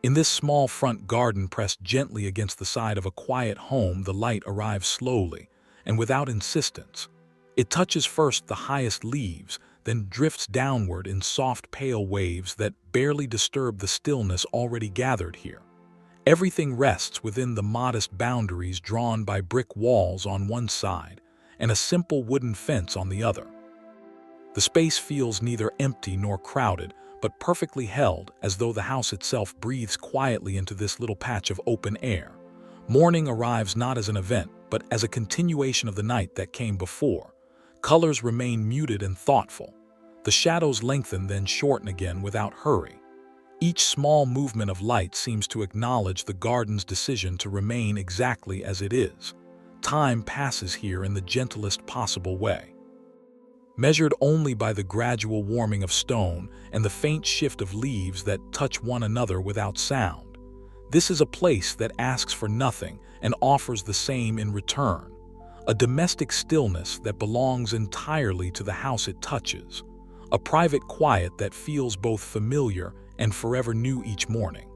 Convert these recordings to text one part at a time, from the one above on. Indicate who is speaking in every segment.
Speaker 1: In this small front garden pressed gently against the side of a quiet home, the light arrives slowly and without insistence. It touches first the highest leaves, then drifts downward in soft pale waves that barely disturb the stillness already gathered here. Everything rests within the modest boundaries drawn by brick walls on one side and a simple wooden fence on the other. The space feels neither empty nor crowded, but perfectly held, as though the house itself breathes quietly into this little patch of open air. Morning arrives not as an event, but as a continuation of the night that came before. Colors remain muted and thoughtful. The shadows lengthen then shorten again without hurry. Each small movement of light seems to acknowledge the garden's decision to remain exactly as it is. Time passes here in the gentlest possible way, measured only by the gradual warming of stone and the faint shift of leaves that touch one another without sound. This is a place that asks for nothing and offers the same in return, a domestic stillness that belongs entirely to the house it touches, a private quiet that feels both familiar and forever new each morning.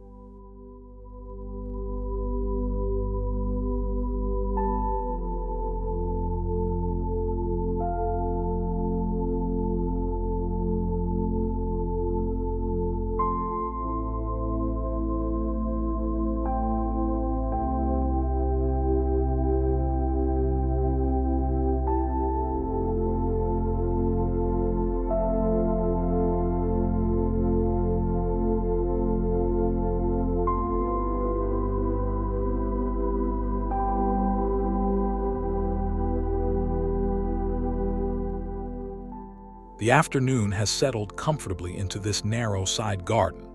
Speaker 1: The afternoon has settled comfortably into this narrow side garden,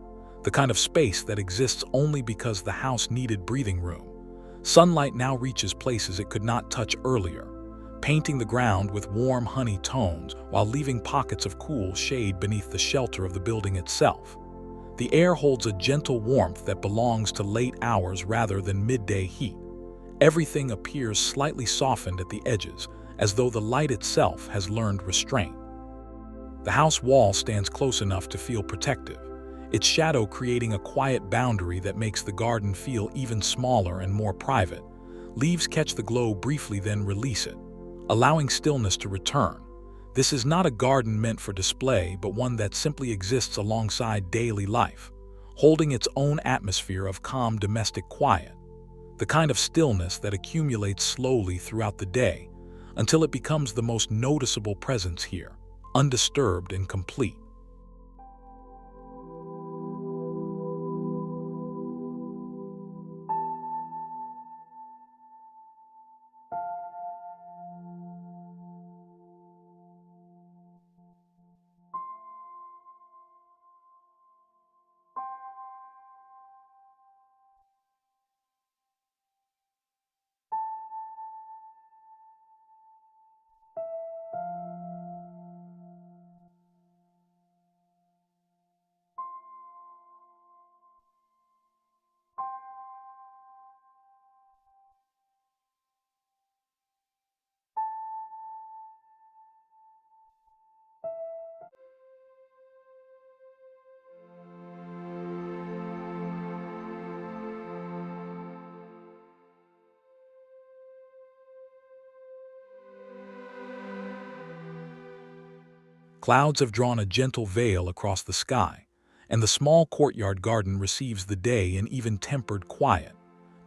Speaker 1: the kind of space that exists only because the house needed breathing room. Sunlight now reaches places it could not touch earlier, painting the ground with warm honey tones while leaving pockets of cool shade beneath the shelter of the building itself. The air holds a gentle warmth that belongs to late hours rather than midday heat. Everything appears slightly softened at the edges, as though the light itself has learned restraint. The house wall stands close enough to feel protective, its shadow creating a quiet boundary that makes the garden feel even smaller and more private. Leaves catch the glow briefly then release it, allowing stillness to return. This is not a garden meant for display, but one that simply exists alongside daily life, holding its own atmosphere of calm domestic quiet, the kind of stillness that accumulates slowly throughout the day until it becomes the most noticeable presence here, undisturbed and complete. Clouds have drawn a gentle veil across the sky, and the small courtyard garden receives the day in even tempered quiet.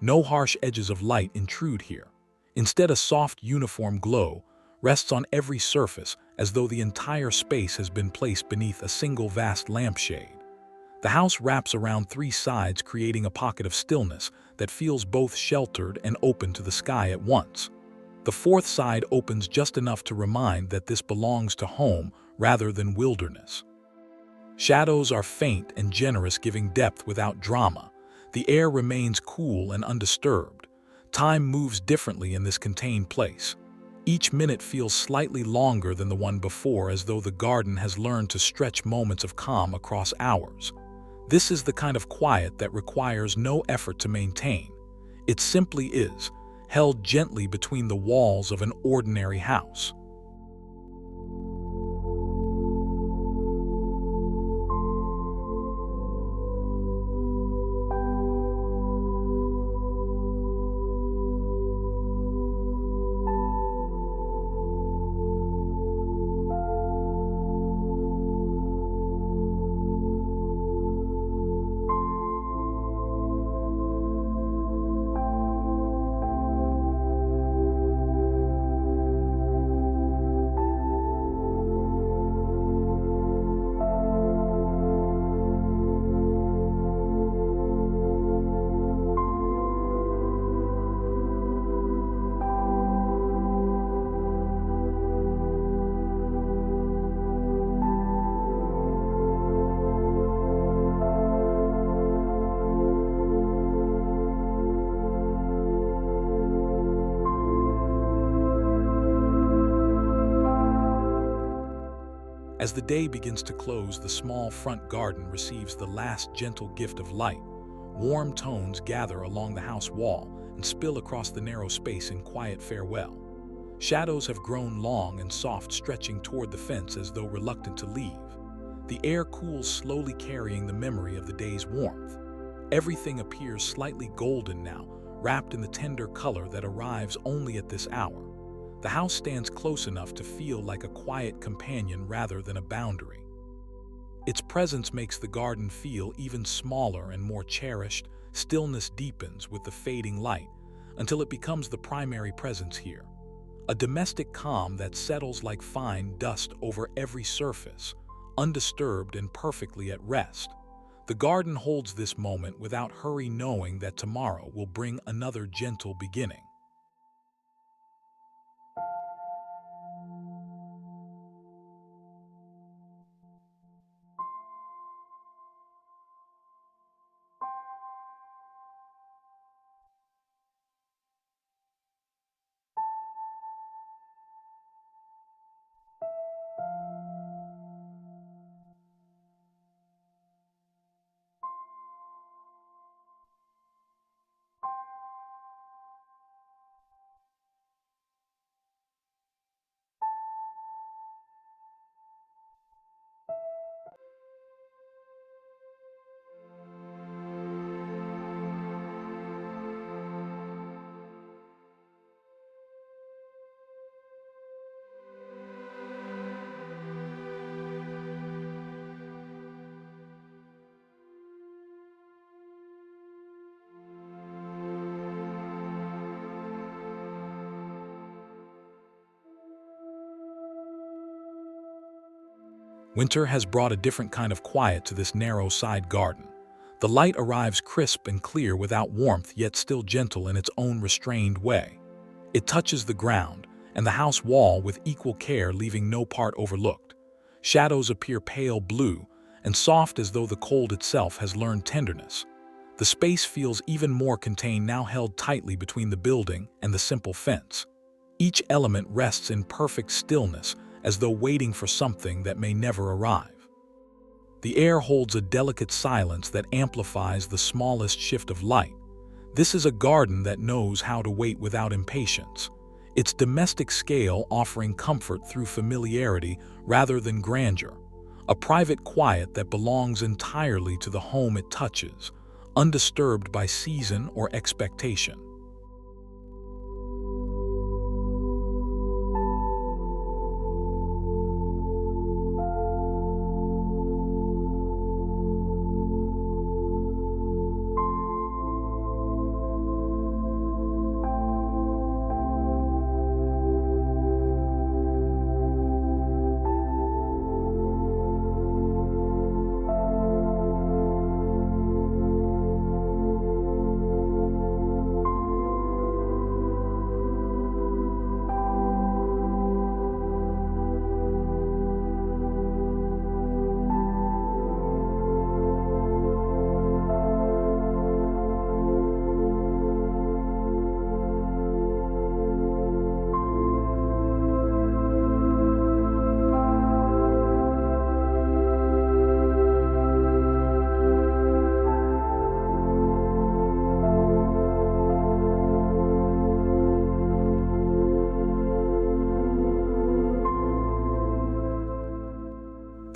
Speaker 1: No harsh edges of light intrude here. Instead, a soft, uniform glow rests on every surface as though the entire space has been placed beneath a single vast lampshade. The house wraps around three sides, creating a pocket of stillness that feels both sheltered and open to the sky at once. The fourth side opens just enough to remind that this belongs to home rather than wilderness. Shadows are faint and generous, giving depth without drama. The air remains cool and undisturbed. Time moves differently in this contained place. Each minute feels slightly longer than the one before, as though the garden has learned to stretch moments of calm across hours. This is the kind of quiet that requires no effort to maintain. It simply is, held gently between the walls of an ordinary house. As the day begins to close, the small front garden receives the last gentle gift of light. Warm tones gather along the house wall and spill across the narrow space in quiet farewell. Shadows have grown long and soft, stretching toward the fence as though reluctant to leave. The air cools slowly, carrying the memory of the day's warmth. Everything appears slightly golden now, wrapped in the tender color that arrives only at this hour. The house stands close enough to feel like a quiet companion rather than a boundary. Its presence makes the garden feel even smaller and more cherished. Stillness deepens with the fading light until it becomes the primary presence here. A domestic calm that settles like fine dust over every surface, undisturbed and perfectly at rest. The garden holds this moment without hurry, knowing that tomorrow will bring another gentle beginning. Winter has brought a different kind of quiet to this narrow side garden. The light arrives crisp and clear, without warmth, yet still gentle in its own restrained way. It touches the ground and the house wall with equal care, leaving no part overlooked. Shadows appear pale blue and soft, as though the cold itself has learned tenderness. The space feels even more contained now, held tightly between the building and the simple fence. Each element rests in perfect stillness, as though waiting for something that may never arrive. The air holds a delicate silence that amplifies the smallest shift of light. This is a garden that knows how to wait without impatience, its domestic scale offering comfort through familiarity rather than grandeur, a private quiet that belongs entirely to the home it touches, undisturbed by season or expectation.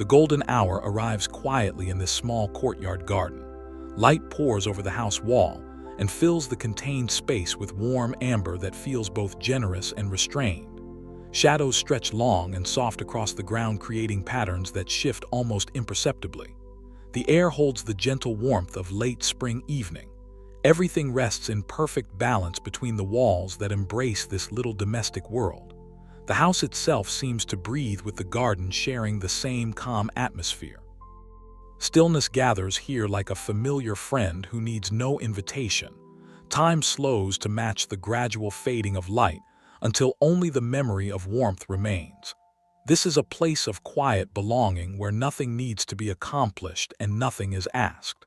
Speaker 1: The golden hour arrives quietly in this small courtyard garden. Light pours over the house wall and fills the contained space with warm amber that feels both generous and restrained. Shadows stretch long and soft across the ground, creating patterns that shift almost imperceptibly. The air holds the gentle warmth of late spring evening. Everything rests in perfect balance between the walls that embrace this little domestic world. The house itself seems to breathe with the garden, sharing the same calm atmosphere. Stillness gathers here like a familiar friend who needs no invitation. Time slows to match the gradual fading of light until only the memory of warmth remains. This is a place of quiet belonging where nothing needs to be accomplished and nothing is asked.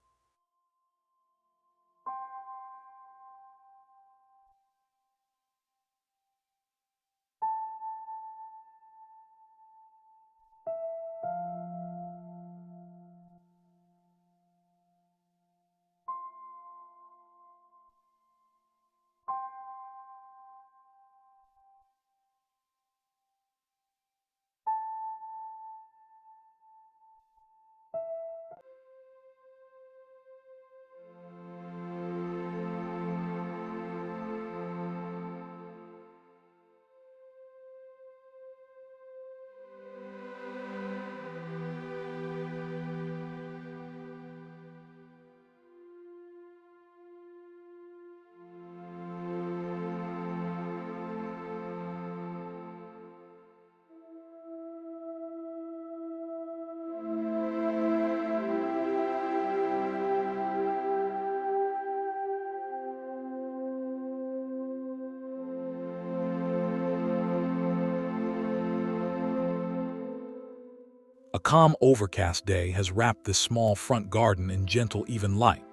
Speaker 1: A calm, overcast day has wrapped this small front garden in gentle, even light.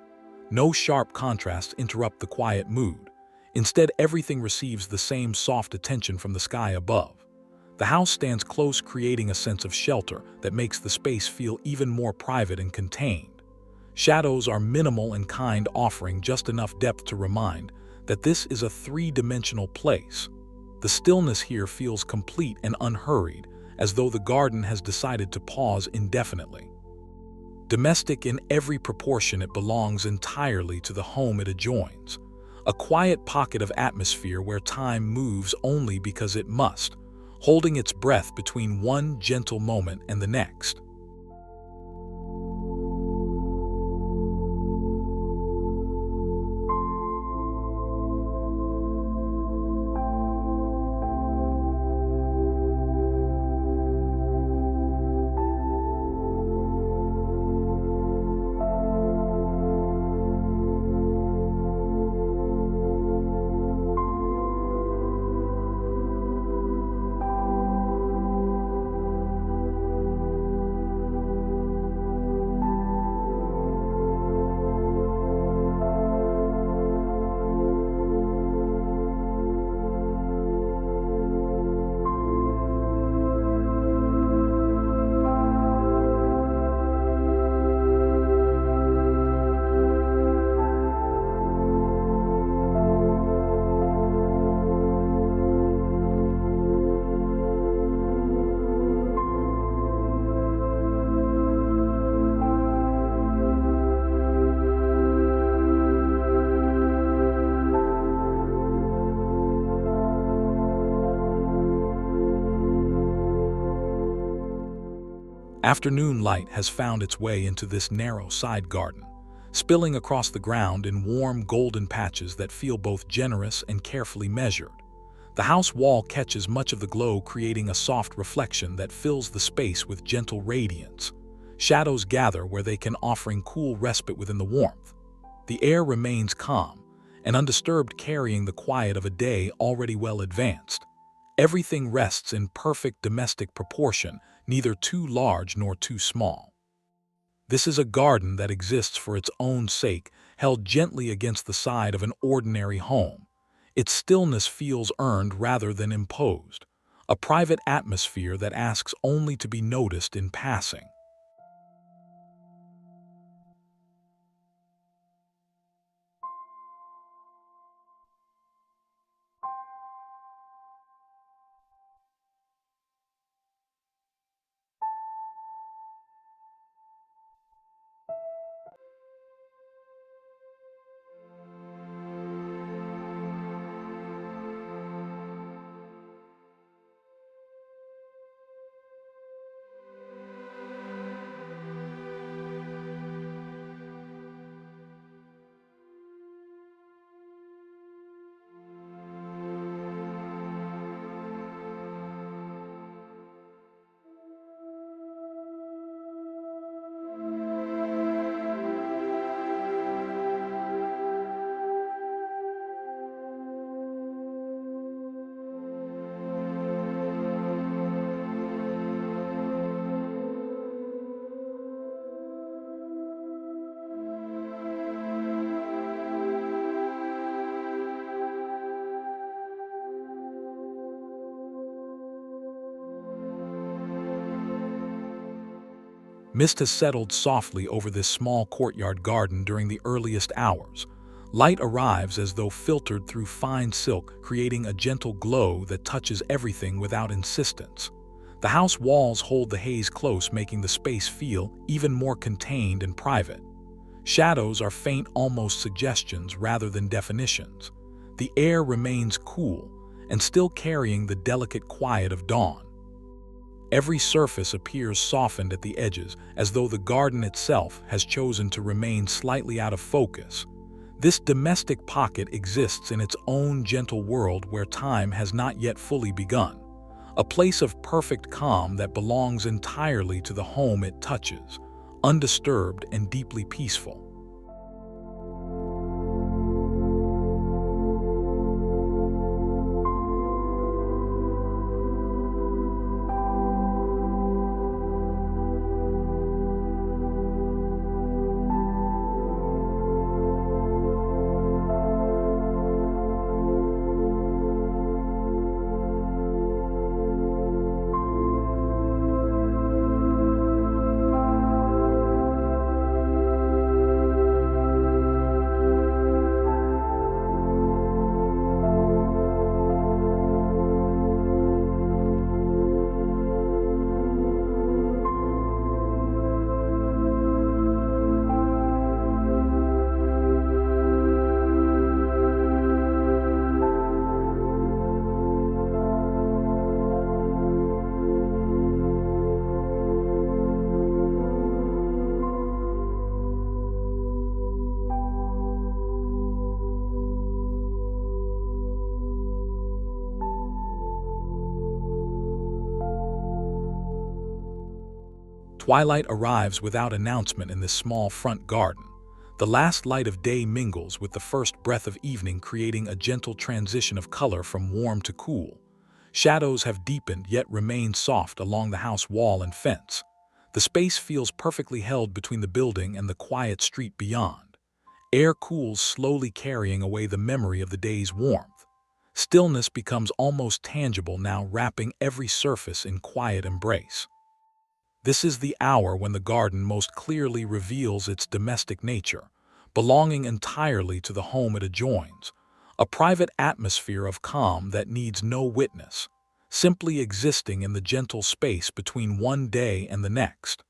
Speaker 1: No sharp contrasts interrupt the quiet mood. Instead, everything receives the same soft attention from the sky above. The house stands close, creating a sense of shelter that makes the space feel even more private and contained. Shadows are minimal and kind, offering just enough depth to remind that this is a three-dimensional place. The stillness here feels complete and unhurried, as though the garden has decided to pause indefinitely. Domestic in every proportion, it belongs entirely to the home it adjoins. A quiet pocket of atmosphere where time moves only because it must, holding its breath between one gentle moment and the next. Afternoon light has found its way into this narrow side garden, spilling across the ground in warm golden patches that feel both generous and carefully measured. The house wall catches much of the glow, creating a soft reflection that fills the space with gentle radiance. Shadows gather where they can, offering cool respite within the warmth. The air remains calm and undisturbed, carrying the quiet of a day already well advanced. Everything rests in perfect domestic proportion, neither too large nor too small. This is a garden that exists for its own sake, held gently against the side of an ordinary home. Its stillness feels earned rather than imposed, a private atmosphere that asks only to be noticed in passing. Mist has settled softly over this small courtyard garden during the earliest hours. Light arrives as though filtered through fine silk, creating a gentle glow that touches everything without insistence. The house walls hold the haze close, making the space feel even more contained and private. Shadows are faint, almost suggestions rather than definitions. The air remains cool and still carrying the delicate quiet of dawn. Every surface appears softened at the edges, as though the garden itself has chosen to remain slightly out of focus. This domestic pocket exists in its own gentle world where time has not yet fully begun, a place of perfect calm that belongs entirely to the home it touches, undisturbed and deeply peaceful. Twilight arrives without announcement in this small front garden. The last light of day mingles with the first breath of evening, creating a gentle transition of color from warm to cool. Shadows have deepened yet remain soft along the house wall and fence. The space feels perfectly held between the building and the quiet street beyond. Air cools slowly, carrying away the memory of the day's warmth. Stillness becomes almost tangible now, wrapping every surface in quiet embrace. This is the hour when the garden most clearly reveals its domestic nature, belonging entirely to the home it adjoins, a private atmosphere of calm that needs no witness, simply existing in the gentle space between one day and the next.